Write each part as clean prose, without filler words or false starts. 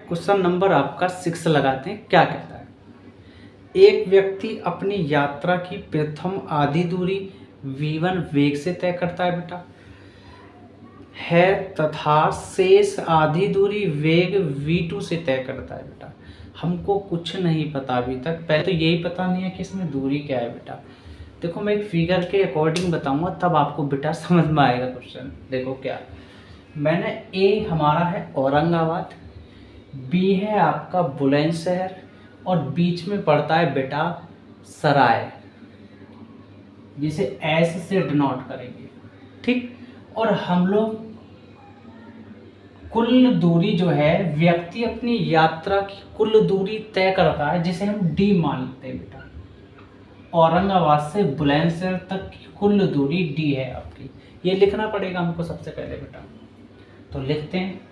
Question number आपका 6 लगाते हैं। क्या कहता है? एक व्यक्ति अपनी यात्रा की प्रथम आधी दूरी v1 वेग से तय करता है बेटा है, तथा शेष आधी दूरी वेग v2 से तय करता है बेटा। हमको कुछ नहीं पता अभी तक, पहले तो यही पता नहीं है कि इसमें दूरी क्या है बेटा। देखो मैं एक फिगर के अकॉर्डिंग बताऊंगा तब आपको बेटा समझ में आएगा क्वेश्चन। देखो क्या मैंने, ए हमारा है औरंगाबाद, बी है आपका बुलंदशहर और बीच में पड़ता है बेटा सराय, जिसे एस से डिनोट करेंगे, ठीक। और हम लोग कुल दूरी जो है, व्यक्ति अपनी यात्रा की कुल दूरी तय करता है, जिसे हम डी मान लेते हैं बेटा। औरंगाबाद से बुलंदशहर तक की कुल दूरी डी है आपकी। ये लिखना पड़ेगा हमको सबसे पहले बेटा, तो लिखते हैं।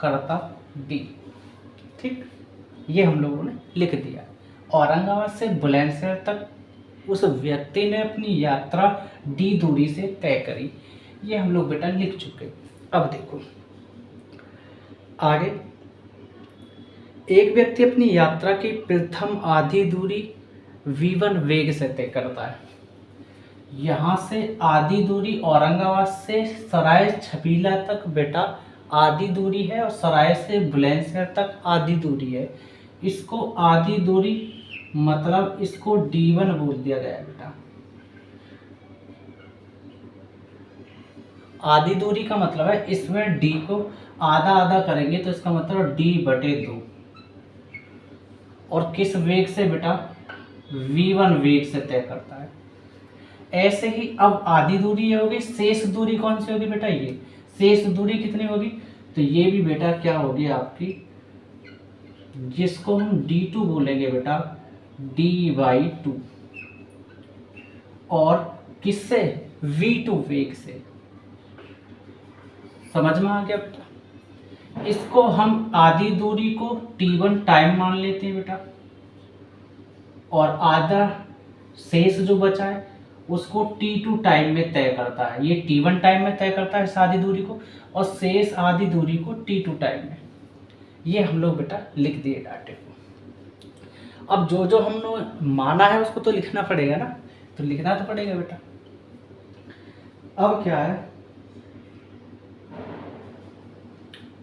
करता डी, ठीक। ये हम लोगों ने लिख दिया। औरंगाबाद से बुलंदशहर तक उस व्यक्ति ने अपनी यात्रा डी दूरी से तय करी, ये हम लोग बेटा लिख चुके। अब देखो आगे, एक व्यक्ति अपनी यात्रा की प्रथम आधी दूरी v1 वेग से तय करता है। यहाँ से आधी दूरी औरंगाबाद से सराय छपीला तक बेटा आधी दूरी है, और सराय से बुलंदशहर तक आधी दूरी है। इसको आधी दूरी मतलब इसको D1 बोल दिया गया है बेटा। आधी दूरी का मतलब है इसमें D को आधा आधा करेंगे तो इसका मतलब D/2, और किस वेग से बेटा? v1 वेग से तय करता है। ऐसे ही अब आधी दूरी ये होगी, शेष दूरी कौन सी होगी बेटा? ये शेष दूरी कितनी होगी? तो ये भी बेटा क्या होगी आपकी, जिसको हम D2 बोलेंगे बेटा, D/2, और किससे? v2 वेग से। समझ में आ गया बेटा? इसको हम आधी दूरी को t1 टाइम मान लेते हैं बेटा, और आधा शेष जो बचा है उसको t2 टाइम में तय करता है। ये t1 टाइम में तय करता है इस आधी दूरी को, और शेष आधी दूरी को t2 टाइम में। ये हम लोग बेटा लिख दिए डाटे को। अब जो जो हमने माना है उसको तो लिखना पड़ेगा ना, तो लिखना तो पड़ेगा बेटा। अब क्या है,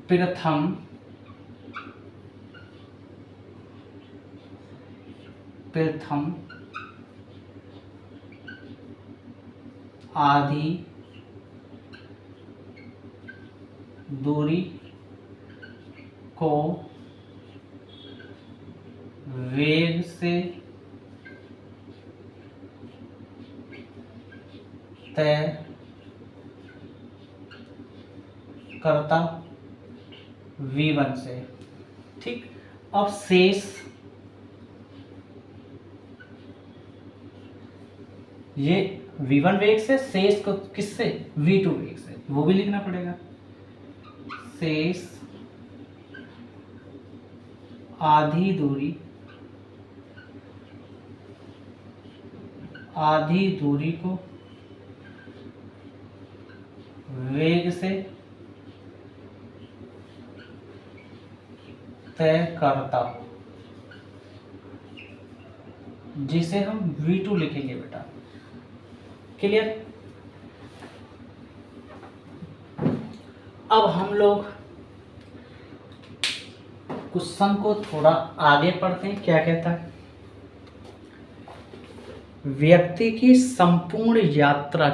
प्रथम आधी दूरी को वेग से तय करता v1 से, ठीक। अब शेष ये v1 वेग से, शेष को किससे? v2 वेग से, वो भी लिखना पड़ेगा। शेष आधी दूरी को वेग से तय करता, जिसे हम v2 लिखेंगे बेटा। क्लियर? अब हम लोग क्वेश्चन को थोड़ा आगे पढ़ते हैं। क्या कहता है? व्यक्ति की संपूर्ण यात्रा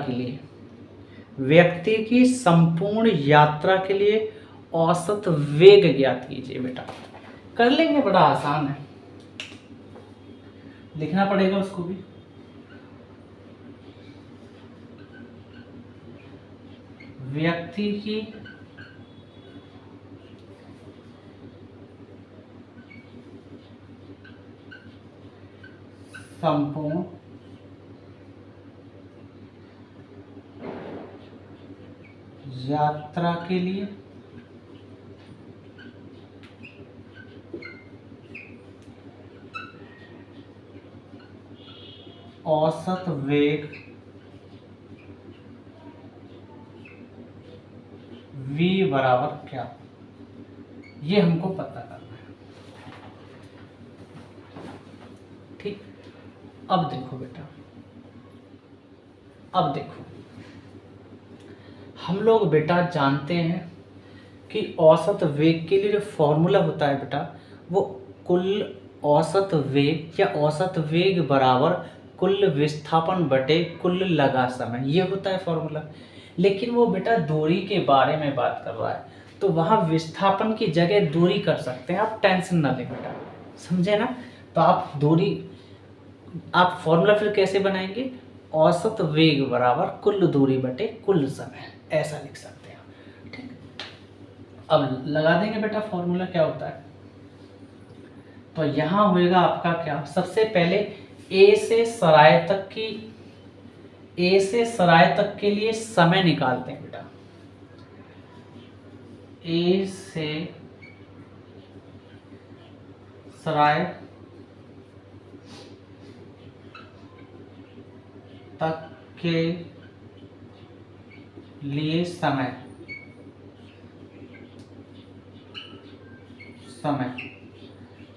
के लिए औसत वेग ज्ञात कीजिए बेटा। कर लेंगे, बड़ा आसान है। लिखना पड़ेगा उसको भी। व्यक्ति की संपूर्ण यात्रा के लिए औसत वेग v बराबर क्या, ये हमको पता करना है। ठीक, अब देखो बेटा, अब देखो, हम लोग बेटा जानते हैं कि औसत वेग के लिए जो फॉर्मूला होता है बेटा, वो कुल औसत वेग या औसत वेग बराबर कुल विस्थापन बटे कुल लगा समय, ये होता है फॉर्मूला। लेकिन वो बेटा दूरी के बारे में बात कर रहा है, तो वहाँ विस्थापन की जगह दूरी कर सकते हैं, आप टेंशन ना लें बेटा, समझे ना। तो आप दूरी, आप फॉर्मूला फिर कैसे बनाएंगे, औसत वेग बराबर कुल दूरी बटे कुल समय, ऐसा लिख सकते हैं। ठीक, अब लगा देंगे बेटा फॉर्मूला क्या होता है। तो यहाँ होएगा आपका क्या, सबसे पहले ए से सराय तक की, ए से सराय तक के लिए समय निकालते हैं बेटा। ए से सराय तक के लिए समय,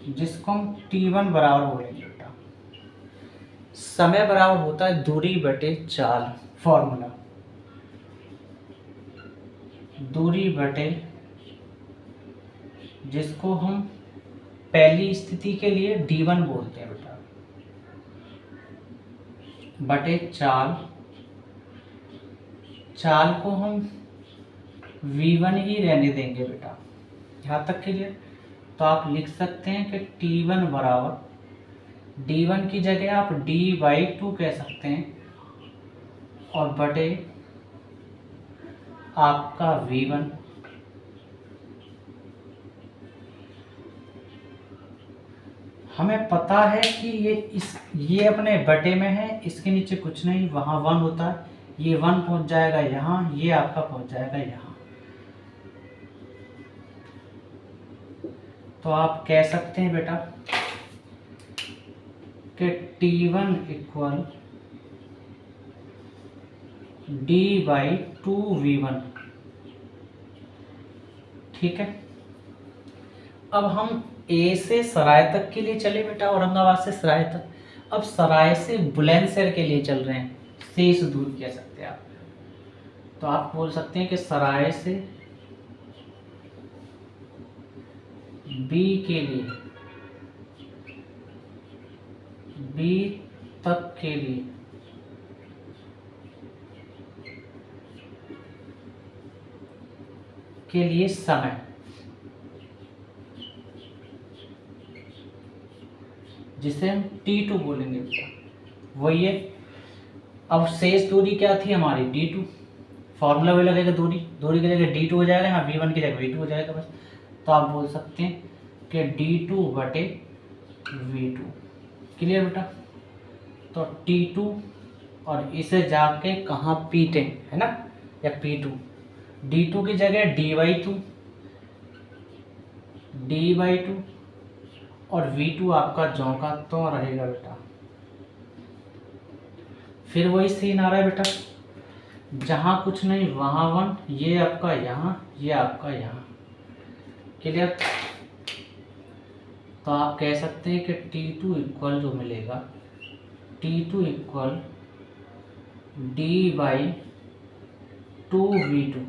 जिसको हम t1 बराबर बोलेंगे बेटा। समय बराबर होता है दूरी बटे चाल, फॉर्मूला दूरी बटे, जिसको हम पहली स्थिति के लिए d1 बोलते हैं बेटा, बटे चाल, चाल को हम v1 ही रहने देंगे बेटा, यहाँ तक के लिए। तो आप लिख सकते हैं कि t1 बराबर, d1 की जगह आप d/2 कह सकते हैं, और बटे आपका v1। हमें पता है कि ये अपने बटे में है, इसके नीचे कुछ नहीं, वहाँ 1 होता है, ये 1 पहुंच जाएगा यहाँ, ये आपका पहुंच जाएगा यहाँ। तो आप कह सकते हैं बेटा कि t1 इक्वल d/2v1। ठीक है, अब हम ए से सराय तक के लिए चले बेटा, औरंगाबाद से सराय तक। अब सराय से बुलंदशहर के लिए चल रहे हैं, शेष दूर कह सकते हैं आप। तो आप बोल सकते हैं कि सराय से बी के लिए, बी तक के लिए समय, जिसे हम t2 बोलेंगे बेटा, वही है। अब शेष दूरी क्या थी हमारी, d2, फॉर्मूला भी लगेगा, दूरी की जगह d2 हो जाएगा, यहाँ v1 की जगह v2 हो जाएगा बस। तो आप बोल सकते हैं कि d2 बटे v2, क्लियर बेटा। तो t2 और इसे जाके कहाँ पीटे, है ना, या p2, d2 की जगह d/2 और v2 आपका ज्यों का त्यों रहेगा बेटा। फिर वही सीन आ रहा है बेटा, जहाँ कुछ नहीं वहाँ 1, ये आपका यहाँ, ये आपका यहाँ, क्लियर। तो आप कह सकते हैं कि t2 इक्वल जो मिलेगा, t2 इक्वल d/2v2।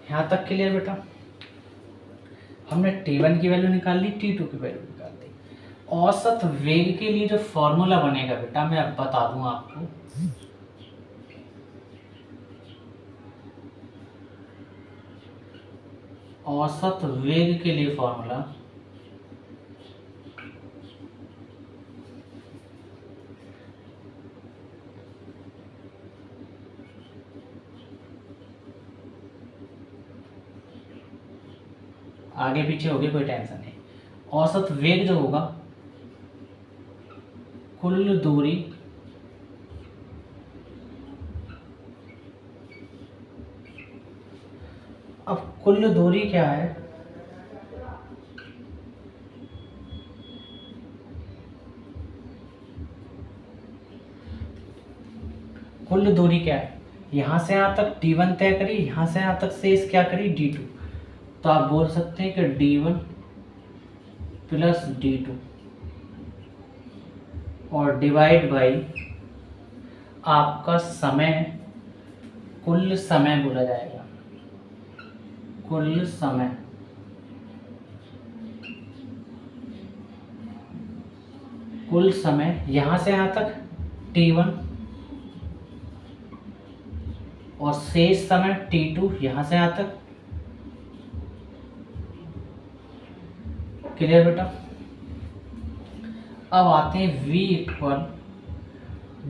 यहाँ तक क्लियर बेटा। हमने t1 की वैल्यू निकाल ली, t2 की वैल्यू निकाल दी। औसत वेग के लिए जो फॉर्मूला बनेगा बेटा, मैं अब बता दूं आपको। औसत वेग के लिए फॉर्मूला आगे पीछे होगी कोई टेंशन नहीं। औसत वेग जो होगा कुल दूरी अब कुल दूरी क्या है, कुल दूरी क्या है, यहाँ से यहाँ तक d1 तय करी, यहाँ से यहाँ तक शेष क्या करी d2। तो आप बोल सकते हैं कि d1 प्लस d2 और डिवाइड बाई आपका समय, कुल समय बोला जाएगा, कुल समय। कुल समय यहाँ से यहाँ तक t1 और शेष समय t2 यहाँ से यहाँ तक। क्लियर बेटा। अब आते हैं v इक्वल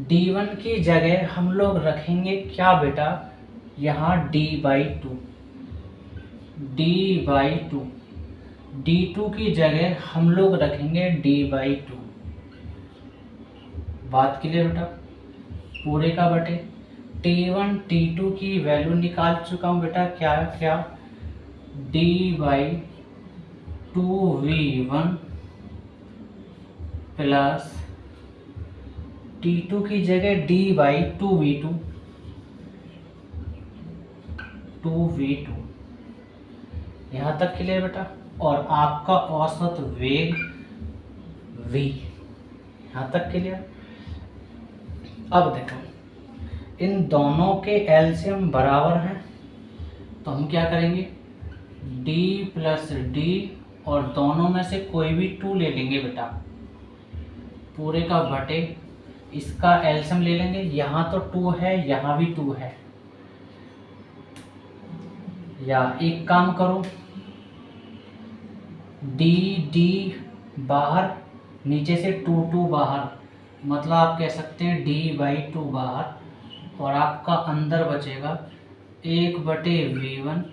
d1 की जगह हम लोग रखेंगे क्या बेटा, यहाँ d/2, d/2, d2 की जगह हम लोग रखेंगे d/2। बात क्लियर बेटा। पूरे का बटे t1 t2 की वैल्यू निकाल चुका हूँ बेटा, क्या क्या d/2v1 प्लस t2 की जगह d/2v2, 2v2। यहाँ तक क्लियर बेटा। और आपका औसत वेग v, यहाँ तक क्लियर। अब देखो इन दोनों के एलसीएम बराबर हैं, तो हम क्या करेंगे d प्लस d और दोनों में से कोई भी 2 ले लेंगे बेटा, पूरे का बटे इसका एलसीएम ले लेंगे। यहाँ तो 2 है, यहाँ भी 2 है, या एक काम करो d d बाहर, नीचे से 2 2 बाहर, मतलब आप कह सकते हैं d/2 बाहर, और आपका अंदर बचेगा 1/v1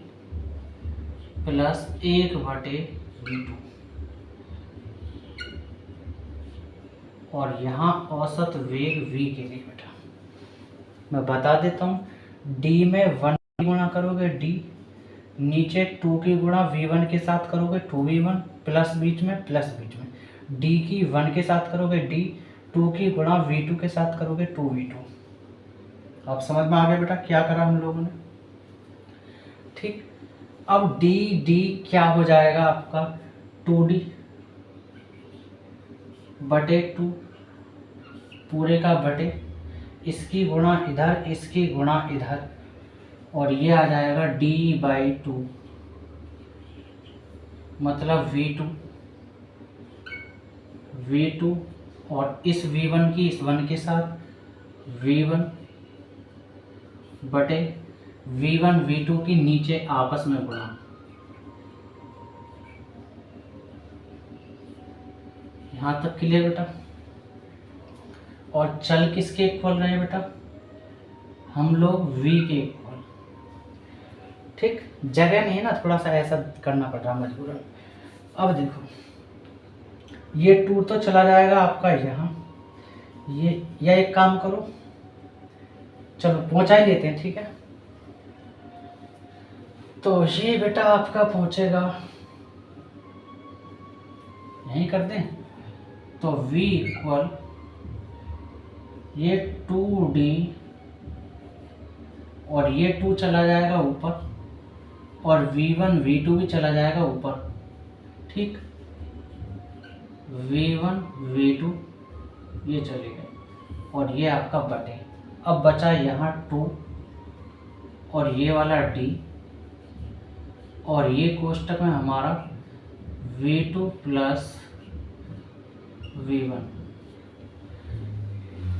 प्लस 1/v2। और यहाँ औसत वेग v के लिए बेटा मैं बता देता हूँ, d में 1 गुणा करोगे d, नीचे 2 की गुणा v1 के साथ करोगे 2v1 प्लस बीच में d की 1 के साथ करोगे d, 2 की गुणा v2 के साथ करोगे 2v2। आप समझ में आ गया बेटा क्या करा हम लोगों ने। ठीक, अब d d क्या हो जाएगा आपका 2d बटे 2, पूरे का बटे इसकी गुणा इधर, इसकी गुणा इधर, और ये आ जाएगा d/2 मतलब v2 और इस v1 की इस 1 के साथ v1 बटे v1 v2 की नीचे आपस में गुणा। यहाँ तक क्लियर बेटा। और चल किसके इक्वल रहे बेटा, हम लोग v के इक्वल। ठीक, जगह नहीं है ना, थोड़ा सा ऐसा करना पड़ रहा मजबूरन। अब देखो ये 2 तो चला जाएगा आपका यहाँ, ये, या एक काम करो चलो पहुंचा ही लेते हैं, ठीक है। तो ये बेटा आपका पहुंचेगा, यहीं कर दें, तो v इक्वल ये 2d और ये 2 चला जाएगा ऊपर, और v1 v2 भी चला जाएगा ऊपर। ठीक, v1 v2 ये चले गए, और ये आपका बटे। अब बचा यहाँ 2 और ये वाला d, और ये कोष्टक में हमारा v2 प्लस v1।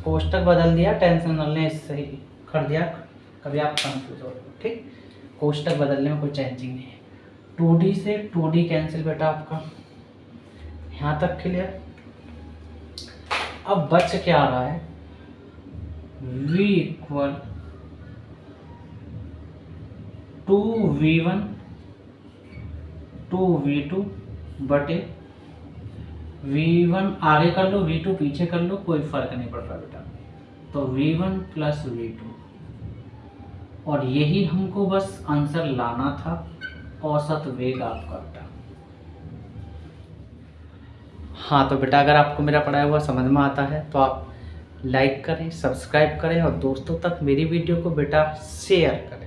कोष्टक बदल दिया, टेंशन न लें, सही कर दिया, कभी आप कंफ्यूज हो। ठीक, कोष्टक बदलने में कोई चेंजिंग नहीं है। 2d से 2d कैंसिल बेटा आपका, यहाँ तक क्लियर। अब बच क्या आ रहा है, v इक्वल 2v1 2v2 बटे v1 आगे कर लो, v2 पीछे कर लो, कोई फर्क नहीं पड़ रहा बेटा। तो v1 प्लस v2, और यही हमको बस आंसर लाना था, औसत वेग आपका बेटा। हाँ तो बेटा अगर आपको मेरा पढ़ाया हुआ समझ में आता है तो आप लाइक करें, सब्सक्राइब करें और दोस्तों तक मेरी वीडियो को बेटा शेयर करें।